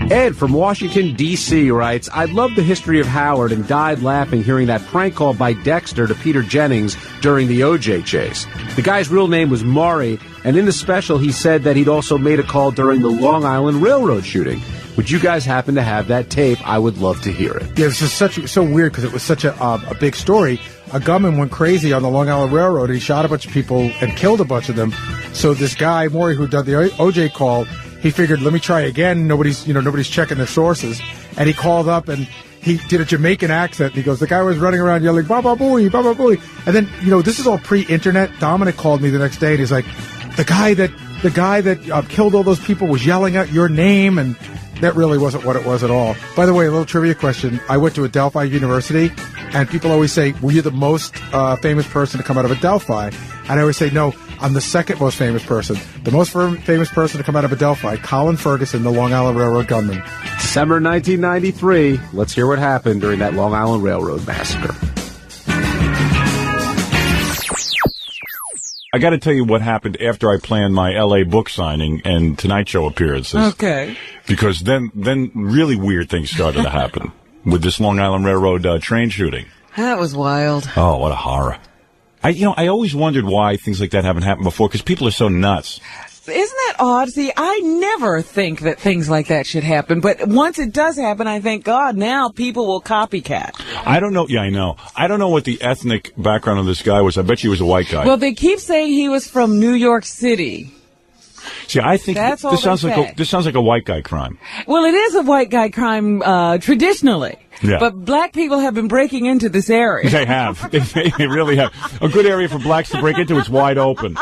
Ed from Washington, D.C. writes, I love the history of Howard and died laughing hearing that prank call by Dexter to Peter Jennings during the O.J. chase. The guy's real name was Maury, and in the special he said that he'd also made a call during the Long Island Railroad shooting. Would you guys happen to have that tape? I would love to hear it. Yeah, it's just so weird because it was such a big story. A gunman went crazy on the Long Island Railroad. He shot a bunch of people and killed a bunch of them. So this guy, Maury, who did the O.J. call, he figured, let me try again. Nobody's checking their sources. And he called up and he did a Jamaican accent. And he goes, the guy was running around yelling, Baba Booey, Baba Booey. And then, this is all pre-internet. Dominic called me the next day and he's like, the guy that killed all those people was yelling out your name, and that really wasn't what it was at all. By the way, a little trivia question. I went to Adelphi University, and people always say, were you the most famous person to come out of Adelphi? And I always say, no, I'm the second most famous person. The most famous person to come out of Adelphi, Colin Ferguson, the Long Island Railroad gunman. December 1993. Let's hear what happened during that Long Island Railroad massacre. I got to tell you what happened after I planned my L.A. book signing and Tonight Show appearances. Okay. Because then really weird things started to happen with this Long Island Railroad train shooting. That was wild. Oh, what a horror. I always wondered why things like that haven't happened before, because people are so nuts. Isn't that odd? See, I never think that things like that should happen, but once it does happen, I think, God, now people will copycat. I don't know. Yeah, I know. I don't know what the ethnic background of this guy was. I bet you he was a white guy. Well, they keep saying he was from New York City. See, I think this sounds like a white guy crime. Well, it is a white guy crime traditionally. Yeah. But black people have been breaking into this area. They have. They really have. A good area for blacks to break into. It's wide open.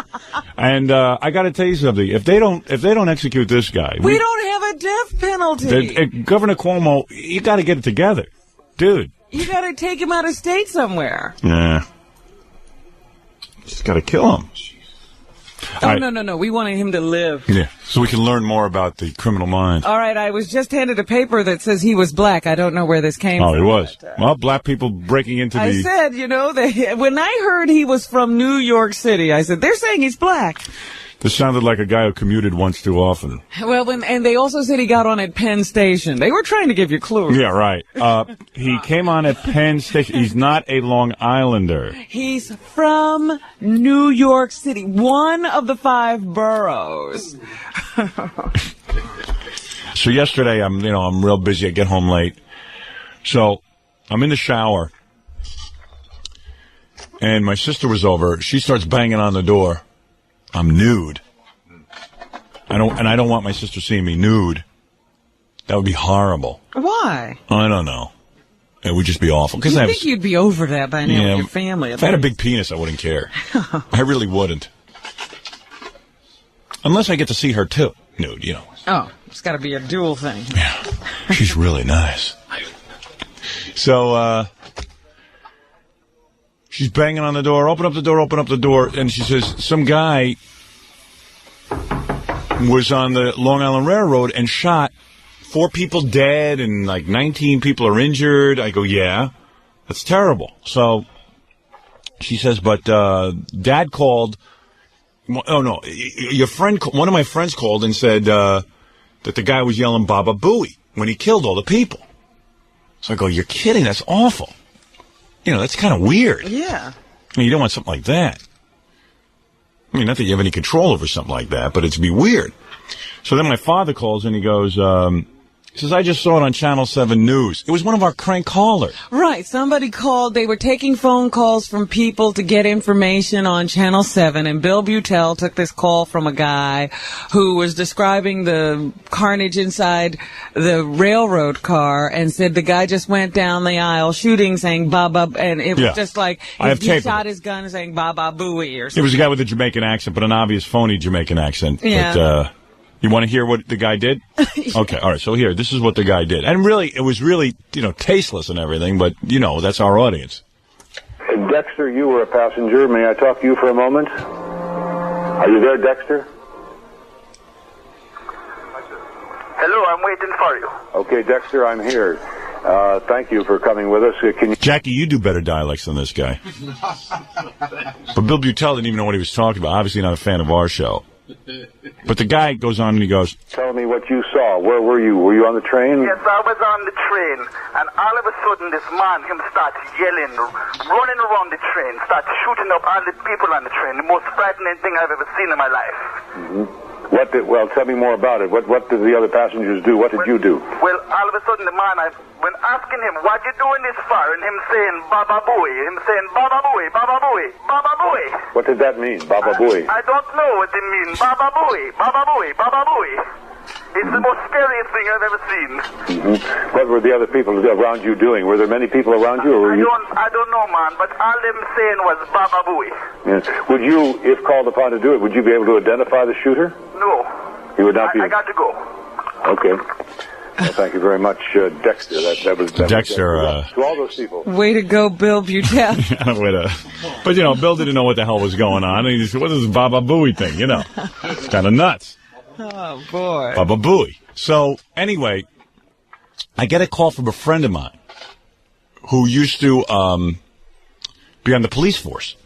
And I got to tell you something. If they don't execute this guy, we don't have a death penalty. Governor Cuomo, you got to get it together, dude. You got to take him out of state somewhere. Yeah. Just got to kill him. Oh, right. No. We wanted him to live. Yeah, so we can learn more about the criminal mind. All right, I was just handed a paper that says he was black. I don't know where this came from. Oh, he was. Well, black people breaking into I said, when I heard he was from New York City, I said, they're saying he's black. This sounded like a guy who commuted once too often. Well, and they also said he got on at Penn Station. They were trying to give you clues. Yeah, right. He came on at Penn Station. He's not a Long Islander. He's from New York City, one of the 5 boroughs. So yesterday, I'm real busy. I get home late. So I'm in the shower, and my sister was over. She starts banging on the door. I'm nude. I don't want my sister seeing me nude. That would be horrible. Why? I don't know. It would just be awful. You think you'd be over that by now with your family? If I had a big penis, I wouldn't care. I really wouldn't. Unless I get to see her, too, nude, Oh, it's got to be a dual thing. Yeah. She's really nice. So, she's banging on the door. Open up the door. And she says, some guy was on the Long Island Railroad and shot 4 people dead and like 19 people are injured. I go, yeah, that's terrible. So she says, but Dad called. Oh, no. One of my friends called and said that the guy was yelling Baba Booey when he killed all the people. So I go, you're kidding. That's awful. That's kind of weird. Yeah. I mean, you don't want something like that. I mean, not that you have any control over something like that, but it'd be weird. So then my father calls and he goes, he says, I just saw it on Channel 7 News. It was one of our crank callers. Right. Somebody called. They were taking phone calls from people to get information on Channel 7, and Bill Butel took this call from a guy who was describing the carnage inside the railroad car and said the guy just went down the aisle shooting, saying Baba, and it was just like he shot his gun saying Baba Booey or something. It was a guy with a Jamaican accent, but an obvious phony Jamaican accent. Yeah. But, you want to hear what the guy did? Okay, all right, so here, this is what the guy did. And really, it was really, tasteless and everything, but, that's our audience. Dexter, you were a passenger. May I talk to you for a moment? Are you there, Dexter? Hello, I'm waiting for you. Okay, Dexter, I'm here. Thank you for coming with us. Jackie, you do better dialects than this guy. But Bill Butel didn't even know what he was talking about. Obviously not a fan of our show. But the guy goes on and he goes, Tell me what you saw. Where were you? Were you on the train? Yes, I was on the train, and all of a sudden this man, him starts yelling, running around the train, starts shooting up all the people on the train. The most frightening thing I've ever seen in my life. Well, tell me more about it. What did the other passengers do? What did you do? Well, all of a sudden the man, when asking him, what you doing this for, and him saying, Baba Booey, him saying, Baba Booey, Baba Booey, Baba Booey. What did that mean, Baba Booey? I don't know what it means. Baba Booey, Baba Booey, Baba Booey. It's the most scariest thing I've ever seen. What were the other people around you doing? Were there many people around you, or were you? I don't know, man, but all them saying was Baba Booey. Yes. Would you, if called upon to do it, would you be able to identify the shooter? No. You would not be. I got to go. Okay. Well, thank you very much, Dexter. That was Dexter. To all those people. Way to go, Bill Butel. But, Bill didn't know what the hell was going on. And he said, what is this Baba Booey thing, It's kind of nuts. Oh, boy. Baba Booey. So, anyway, I get a call from a friend of mine who used to be on the police force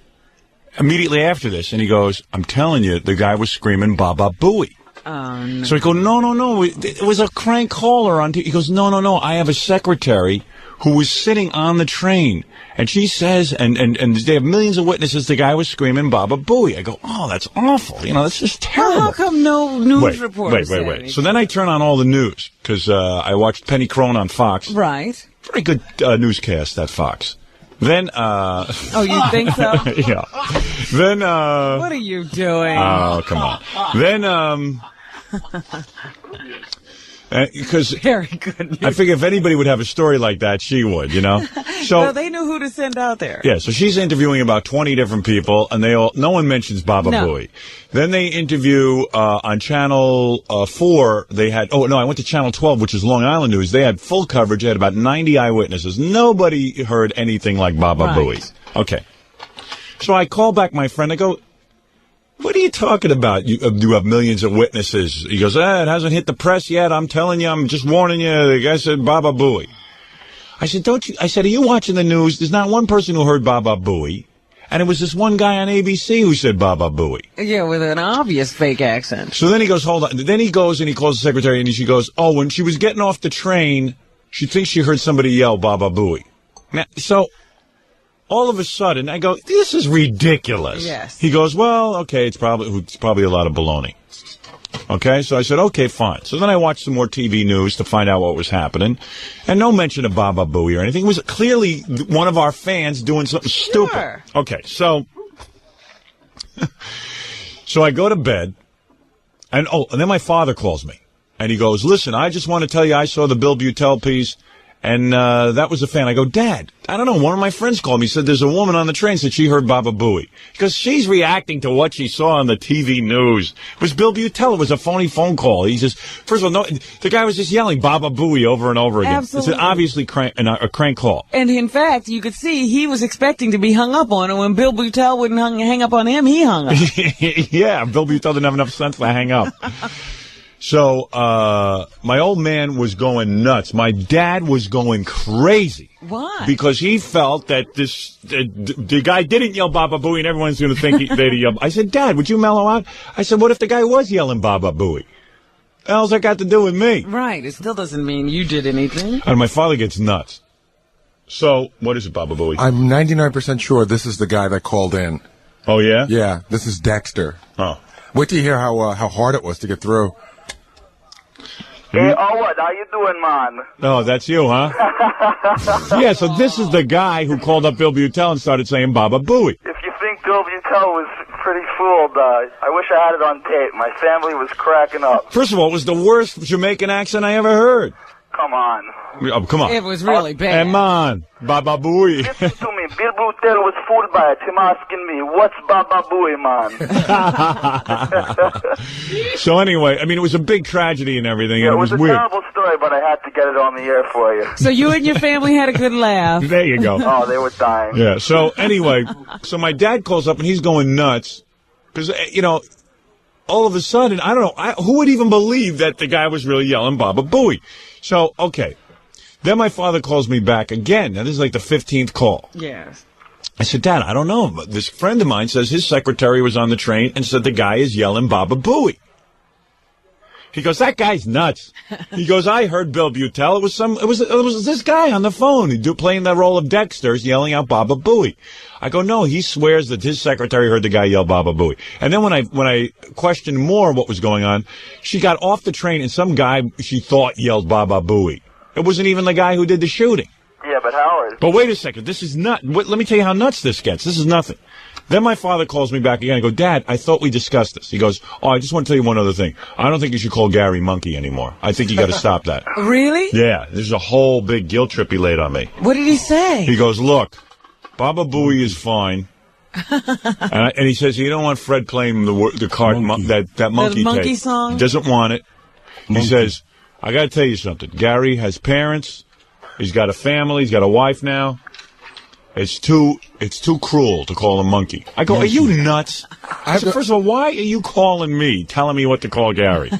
immediately after this. And he goes, I'm telling you, the guy was screaming Baba Booey. Oh, no. So I go, no. It was a crank caller on TV. He goes, no. I have a secretary who was sitting on the train. And she says, and they have millions of witnesses, the guy was screaming Baba Booey. I go, oh, that's awful. That's just terrible. Well, how come no news reporters Wait. So then I turn on all the news, because I watched Penny Crone on Fox. Right. Very good newscast, that Fox. Then, oh, you think so? Yeah. Then, what are you doing? Oh, come on. Then, because very good news. I figure if anybody would have a story like that, she would, So well, they knew who to send out there. Yeah, so she's interviewing about 20 different people, and no one mentions Baba Booey. Then they interview on Channel 4. They had I went to Channel 12, which is Long Island News. They had full coverage. They had about 90 eyewitnesses. Nobody heard anything like Baba Booey. Okay, so I call back my friend. I go, what are you talking about? You have millions of witnesses. He goes, it hasn't hit the press yet. I'm telling you, I'm just warning you. The guy said Baba Booey. I said, are you watching the news? There's not one person who heard Baba Booey. And it was this one guy on ABC who said Baba Booey. Yeah, with an obvious fake accent. So then he goes, hold on. Then he goes and he calls the secretary and she goes, when she was getting off the train, she thinks she heard somebody yell Baba Booey. Now, so all of a sudden, I go, this is ridiculous. Yes. He goes, well, okay, it's probably a lot of baloney. Okay, so I said, okay, fine. So then I watched some more TV news to find out what was happening. And no mention of Baba Booey or anything. It was clearly one of our fans doing something stupid. Sure. Okay, so I go to bed. And then my father calls me. And he goes, listen, I just want to tell you I saw the Bill Butel piece. And that was a fan. I go, Dad, I don't know. One of my friends called me, said there's a woman on the train, said she heard Baba Booey. Because she's reacting to what she saw on the TV news. It was Bill Butel. It was a phony phone call. He just, first of all, the guy was just yelling Baba Booey over and over again. Absolutely. It's obviously a crank call. And in fact, you could see he was expecting to be hung up on, and when Bill Butel wouldn't hang up on him, he hung up. Yeah, Bill Butel didn't have enough sense to hang up. So, my old man was going nuts. My dad was going crazy. Why? Because he felt that the guy didn't yell Baba Booey and everyone's going to think they'd yell. I said, Dad, would you mellow out? I said, what if the guy was yelling Baba Booey? What the hell's that got to do with me? Right. It still doesn't mean you did anything. And my father gets nuts. So, what is it, Baba Booey? I'm 99% sure this is the guy that called in. Oh, yeah? Yeah, this is Dexter. Oh. Wait till you hear how hard it was to get through. Hey, Howard, how you doing, man? Oh, that's you, huh? Yeah, so this is the guy who called up Bill Butel and started saying Baba Booey. If you think Bill Butel was pretty fooled, I wish I had it on tape. My family was cracking up. First of all, it was the worst Jamaican accent I ever heard. Come on. Oh, come on. It was really bad. Come on, Baba Booey. Listen to me. Bill Butel was fooled by it. Him asking me, what's Baba Booey, man? So anyway, I mean, it was a big tragedy and everything. Yeah, and it was a weird. terrible story, but I had to get it on the air for you. So you and your family had a good laugh. There you go. Oh, they were dying. Yeah, so anyway, so my dad calls up and he's going nuts because, all of a sudden, I don't know, who would even believe that the guy was really yelling Baba Booey? So, okay. Then my father calls me back again. Now, this is like the 15th call. Yes. I said, Dad, I don't know. But this friend of mine says his secretary was on the train and said the guy is yelling Baba Booey. He goes, that guy's nuts. He goes, I heard Bill Butel. It was this guy on the phone playing the role of Dexter yelling out Baba Booey. I go, no, he swears that his secretary heard the guy yell Baba Booey. And then when I questioned more what was going on, she got off the train and some guy she thought yelled Baba Booey. It wasn't even the guy who did the shooting. Yeah, but Howard. But wait a second. This is let me tell you how nuts this gets. This is nothing. Then my father calls me back again. I go, Dad, I thought we discussed this. He goes, oh, I just want to tell you one other thing. I don't think you should call Gary Monkey anymore. I think you got to stop that. Really? Yeah, there's a whole big guilt trip he laid on me. What did he say? He goes, look, Baba Booey is fine. and he says he don't want Fred playing the card that monkey tape. Song? He doesn't want it. He says, I got to tell you something. Gary has parents. He's got a family. He's got a wife now. It's too cruel to call him monkey. I go, are you nuts? I said, first of all, why are you calling me, telling me what to call Gary?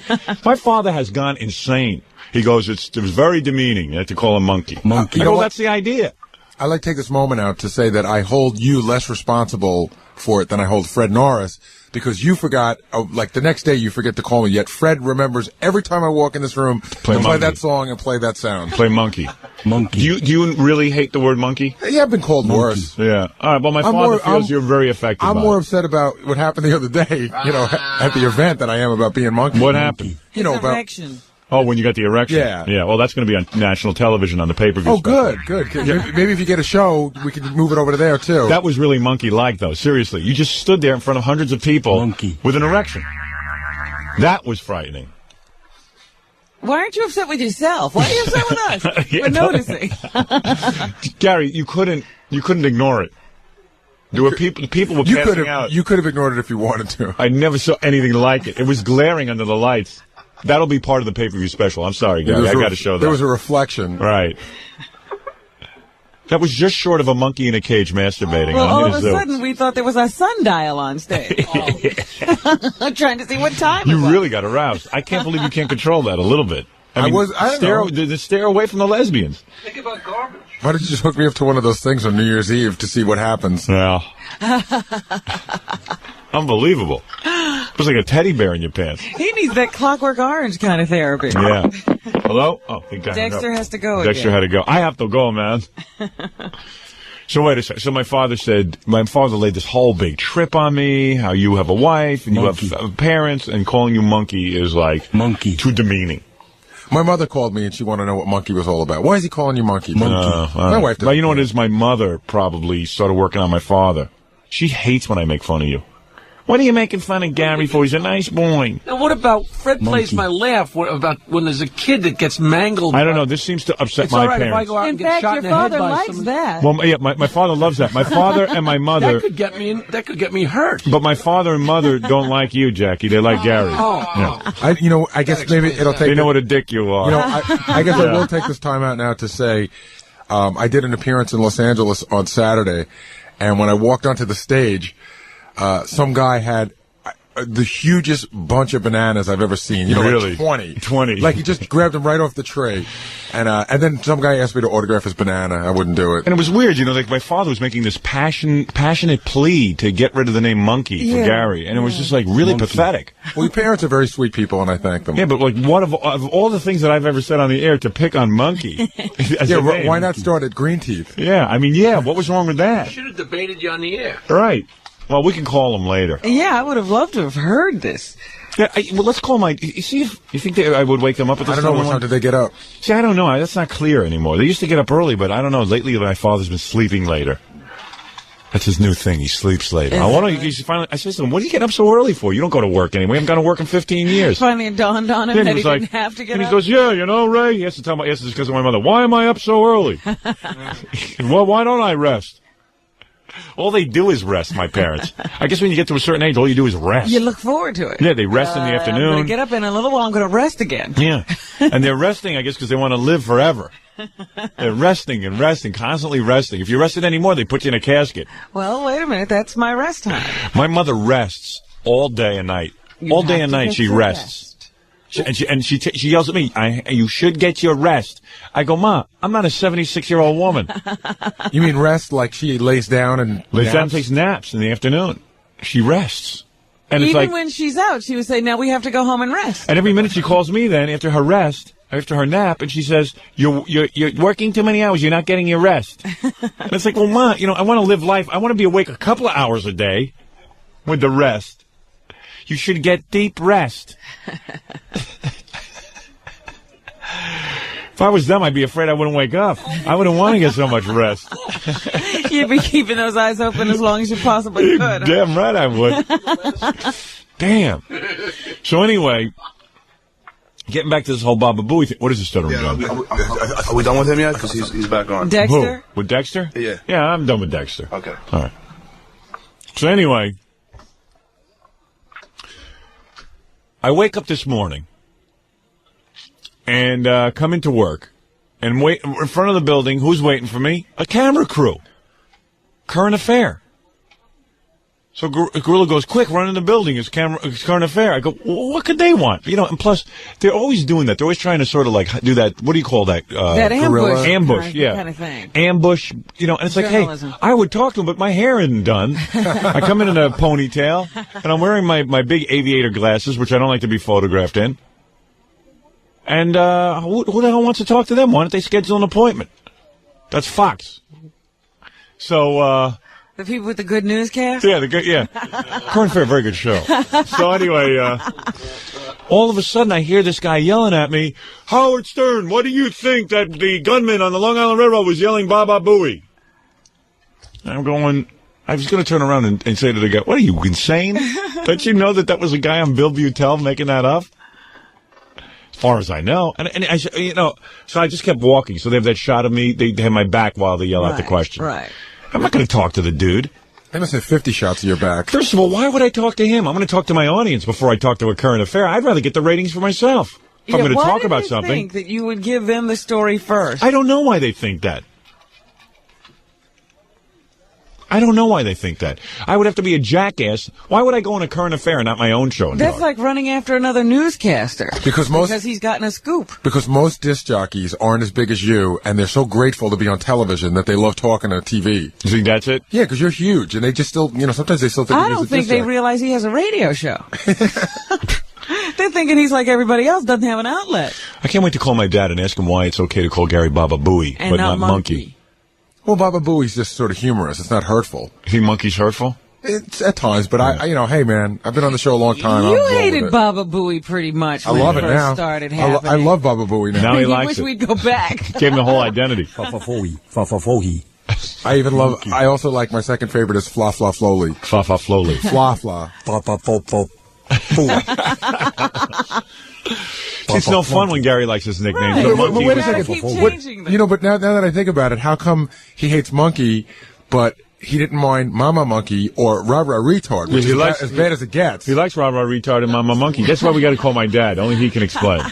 My father has gone insane. He goes, it was very demeaning to call him monkey. Monkey. I go, that's the idea. I'd like to take this moment out to say that I hold you less responsible for it than I hold Fred Norris, because you forgot, like the next day you forget to call me, yet Fred remembers every time I walk in this room to play that song and play that sound. Play monkey. Monkey. Do you really hate the word monkey? Yeah, I've been called worse. Yeah. All right, well, my father feels you're very affected I'm by more it. upset about what happened the other day, at the event than I am about being monkey. What happened? His about erection. Oh, when you got the erection? Yeah. Yeah, well, that's going to be on national television on the pay-per-view. Oh, good. Maybe if you get a show, we can move it over to there, too. That was really monkey-like, though. Seriously. You just stood there in front of hundreds of people with an erection. That was frightening. Why aren't you upset with yourself? Why are you upset with us? We're noticing. Gary, you couldn't ignore it. There were people were passing out. You could have ignored it if you wanted to. I never saw anything like it. It was glaring under the lights. That'll be part of the pay-per-view special. I'm sorry, Gary. I got to show that. There was a reflection. Right. That was just short of a monkey in a cage masturbating. Well, all of a sudden, we thought there was a sundial on stage. I'm trying to see what time it was. You really got aroused. I can't believe you can't control that a little bit. I don't know. Stare away from the lesbians. Think about garbage. Why don't you just hook me up to one of those things on New Year's Eve to see what happens? Yeah. Unbelievable. It was like a teddy bear in your pants. He needs that Clockwork Orange kind of therapy. Yeah. Hello? Oh, Dexter has to go Dexter again. had to go. I have to go, man. So wait a second. So my father laid this whole big trip on me, how you have a wife and you have parents, and calling you monkey is like too demeaning. My mother called me and she wanted to know what monkey was all about. Why is he calling you monkey? My wife doesn't. But you know what it is? My mother probably started working on my father. She hates when I make fun of you. What are you making fun of Gary for? He's a nice boy. Now, what about Fred plays my laugh? What about when there's a kid that gets mangled? I don't know. This seems to upset it's my all right parents. if I go out In and get fact, shot your in the head father by likes someone. that. Well, yeah, my father loves that. My father and my mother. That could get me hurt. But my father and mother don't like you, Jackie. They like Gary. Oh. Yeah. I guess maybe it'll take. They know what a dick you are. I guess I will take this time out now to say, I did an appearance in Los Angeles on Saturday, and when I walked onto the stage, some guy had the hugest bunch of bananas I've ever seen. Really? Like 20. Like he just grabbed them right off the tray. And then some guy asked me to autograph his banana. I wouldn't do it. And it was weird, like my father was making this passionate plea to get rid of the name Monkey for Gary. And it was just like really pathetic. Well, your parents are very sweet people and I thank them. Yeah, but like what of all the things that I've ever said on the air to pick on Monkey? Why not start at Green Teeth? Yeah, I mean, what was wrong with that? I should have debated you on the air. Right. Well, we can call him later. Yeah, I would have loved to have heard this. Yeah, well, let's call my. You see, if you think I would wake them up at this time? I don't know. What time did they get up? See, I don't know. That's not clear anymore. They used to get up early, but I don't know. Lately, my father's been sleeping later. That's his new thing. He sleeps later. I said to him, what are you getting up so early for? You don't go to work anyway. I haven't gone to work in 15 years. Finally, it dawned on him that he didn't have to get up. And he goes, Ray, he has to tell me, he has to discuss with my mother, why am I up so early? Well, why don't I rest? All they do is rest, my parents. I guess when you get to a certain age, all you do is rest. You look forward to it. Yeah, they rest in the afternoon. I'm going to get up in a little while. I'm going to rest again. Yeah. And they're resting, I guess, because they want to live forever. They're resting and resting, constantly resting. If you rested anymore, they put you in a casket. Well, wait a minute. That's my rest time. My mother rests all day and night. All day and night she rests. She yells at me, you should get your rest. I go, Ma, I'm not a 76-year-old woman. You mean rest like she lays down and lays down and takes naps in the afternoon. She rests. And Even it's like, when she's out, she would say, now we have to go home and rest. And every minute she calls me then after her rest, after her nap, and she says, you're working too many hours. You're not getting your rest. And it's like, well, Ma, I want to live life. I want to be awake a couple of hours a day with the rest. You should get deep rest. If I was them, I'd be afraid I wouldn't wake up. I wouldn't want to get so much rest. You'd be keeping those eyes open as long as you possibly could. Damn right I would. Damn. So anyway, getting back to this whole Baba Booey thing. What is this stuttering gun? Are we done with him yet? Because he's back on. Dexter? Who? With Dexter? Yeah. Yeah, I'm done with Dexter. Okay. All right. So anyway, I wake up this morning and come into work and wait in front of the building. Who's waiting for me? A camera crew. Current affair. So Gorilla goes, quick, run in the building. It's current affair. I go, well, what could they want? And plus, they're always doing that. They're always trying to sort of like do that. What do you call that? That ambush. Ambush, yeah. Kind of thing. Ambush, and it's like, hey, I would talk to him, but my hair isn't done. I come in a ponytail, and I'm wearing my big aviator glasses, which I don't like to be photographed in. And who the hell wants to talk to them? Why don't they schedule an appointment? That's Fox. So, the people with the good newscast? Yeah, Current Affair, very good show. So anyway, all of a sudden I hear this guy yelling at me, Howard Stern, what do you think that the gunman on the Long Island Railroad was yelling Baba Booey? I'm going, I was going to turn around and say to the guy, what are you, insane? Don't you know that was a guy on Bill Butel making that up? As far as I know. And I, so I just kept walking. So they have that shot of me. They have my back while they yell out the question. Right. I'm not going to talk to the dude. They must have 50 shots of your back. First of all, why would I talk to him? I'm going to talk to my audience before I talk to a current affair. I'd rather get the ratings for myself. If I'm going to talk about something. Why do you think that you would give them the story first? I don't know why they think that. I don't know why they think that. I would have to be a jackass. Why would I go on a current affair and not my own show? That's like running after another newscaster. Because he's gotten a scoop. Because most disc jockeys aren't as big as you, and they're so grateful to be on television that they love talking on TV. You think that's it? Yeah, because you're huge, and they just still, sometimes they still think I don't think they realize he has a radio show. They're thinking he's like everybody else, doesn't have an outlet. I can't wait to call my dad and ask him why it's okay to call Gary Baba Booey, and but not Monkey. Well, Baba Booey's just sort of humorous. It's not hurtful. You think Monkey's hurtful? It's at times, but I hey man, I've been on the show a long time. You hated Baba Booey pretty much when it first started happening. I love Baba Booey now. Now he likes it. Wish we'd go back. Gave him the whole identity. I also like, my second favorite is Fla Fla Flowly. Fla Fla Flowly. Fla Fla. It's no fun when Gary likes his nickname. Right. But Wait a second. Changing them. But now that I think about it, how come he hates Monkey, but he didn't mind Mama Monkey or Rah-Rah Retard, which is as bad as it gets? He likes Rah-Rah Retard and Mama Monkey. That's why we got to call my dad. Only he can explain.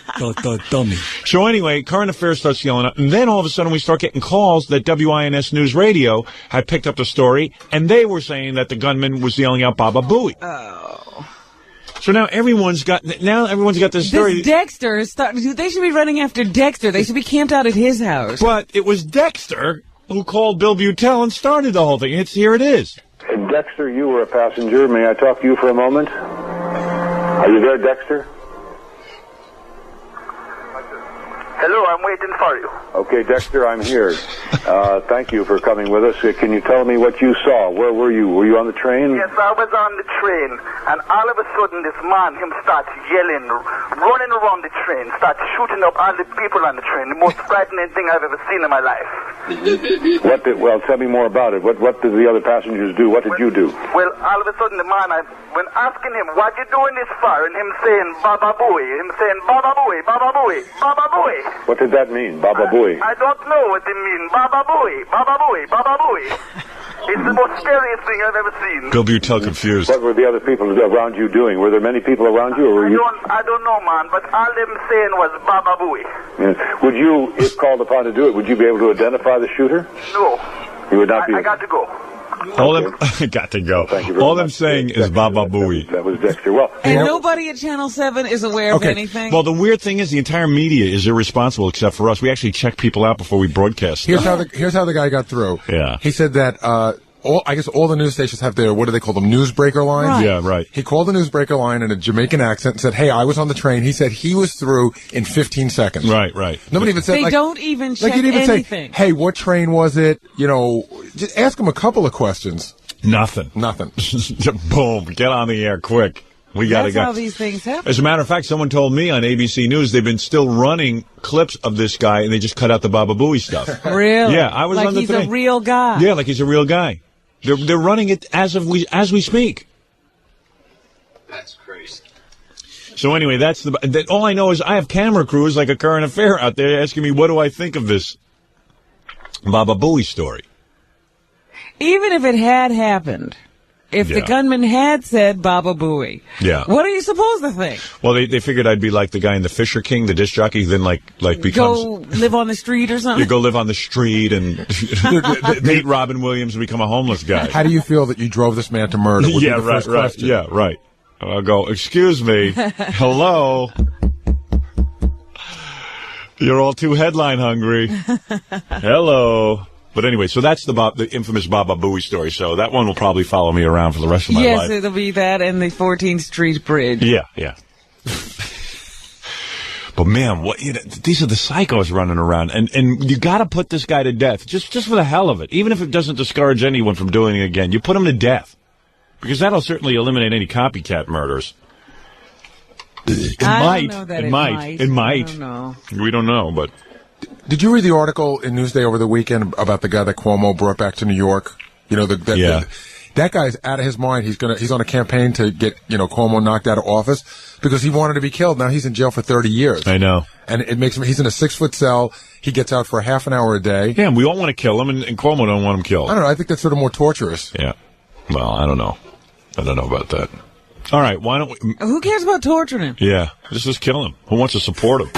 Dummy. So anyway, current affairs starts yelling up, and then all of a sudden we start getting calls that WINS News Radio had picked up the story, and they were saying that the gunman was yelling out Baba Booey. Oh. So now everyone's got this story. This Dexter is they should be running after Dexter. They should be camped out at his house. But it was Dexter who called Bill Butel and started the whole thing. Here it is. Dexter, you were a passenger. May I talk to you for a moment? Are you there, Dexter? Hello, I'm waiting for you. Okay, Dexter, I'm here. Thank you for coming with us. Can you tell me what you saw? Where were you? Were you on the train? Yes, I was on the train, and all of a sudden this man, him starts yelling, running around the train, starts shooting up all the people on the train. The most frightening thing I've ever seen in my life. Well, tell me more about it. What did the other passengers do? What did you do? Well, all of a sudden the man, when asking him, what you doing this for, and him saying, Baba Booey, him saying, Baba Booey, Baba Booey, Baba Booey. What did that mean, Baba Booey? I don't know what it means. Baba Booey, Baba Booey, Baba Booey. It's the most scariest thing I've ever seen. Bill Butel confused. What were the other people around you doing? Were there many people around you, or were you? I don't know, man, but all them saying was Baba Booey. Yeah. Would you, if called upon to do it, would you be able to identify the shooter? No. You would not be. I got to go. All them got to go. Thank you very All much. I'm saying Dexter, is Baba Booey. That was Dexter. Well, And nobody at Channel 7 is aware of anything? Well, the weird thing is the entire media is irresponsible except for us. We actually check people out before we broadcast. Here's how the guy got through. Yeah. He said that I guess all the news stations have their, what do they call them, newsbreaker lines? Right. Yeah, right. He called the newsbreaker line in a Jamaican accent and said, hey, I was on the train. He said he was through in 15 seconds. Right. Nobody even said, They don't even check you'd even anything. say, hey, what train was it? You know, just ask him a couple of questions. Nothing. Boom. Get on the air quick. We got to go. That's how these things happen. As a matter of fact, someone told me on ABC News they've been still running clips of this guy, and they just cut out the Baba Booey stuff. Really? Yeah, I was like on the he's thing. a real guy. Yeah, like he's a real guy. They're running it as we speak. That's crazy. So anyway, all I know is I have camera crews like a current affair out there asking me what do I think of this Baba Booey story. Even if it had happened, if the gunman had said Baba Booey, what are you supposed to think? Well, they figured I'd be like the guy in the Fisher King, the disc jockey, then like becomes go live on the street or something. You go live on the street and meet Robin Williams and become a homeless guy. How do you feel that you drove this man to murder? Would be the first question. Yeah, right. I'll go, excuse me, hello. You're all too headline hungry. Hello. But anyway, so that's the infamous Baba Booey story. So that one will probably follow me around for the rest of my life. Yes, it'll be that and the 14th Street Bridge. Yeah. But man, these are the psychos running around, and you got to put this guy to death just for the hell of it. Even if it doesn't discourage anyone from doing it again, you put him to death because that'll certainly eliminate any copycat murders. It might. I don't know. We don't know, but. Did you read the article in Newsday over the weekend about the guy that Cuomo brought back to New York? You know, that guy's out of his mind. He's on a campaign to get, Cuomo knocked out of office because he wanted to be killed. Now he's in jail for 30 years. I know. And it makes him, he's in a 6-foot cell. He gets out for a half an hour a day. Yeah, and we all want to kill him, and Cuomo don't want him killed. I don't know. I think that's sort of more torturous. Yeah. Well, I don't know about that. All right, why don't we... Who cares about torturing him? Yeah, just kill him. Who wants to support him?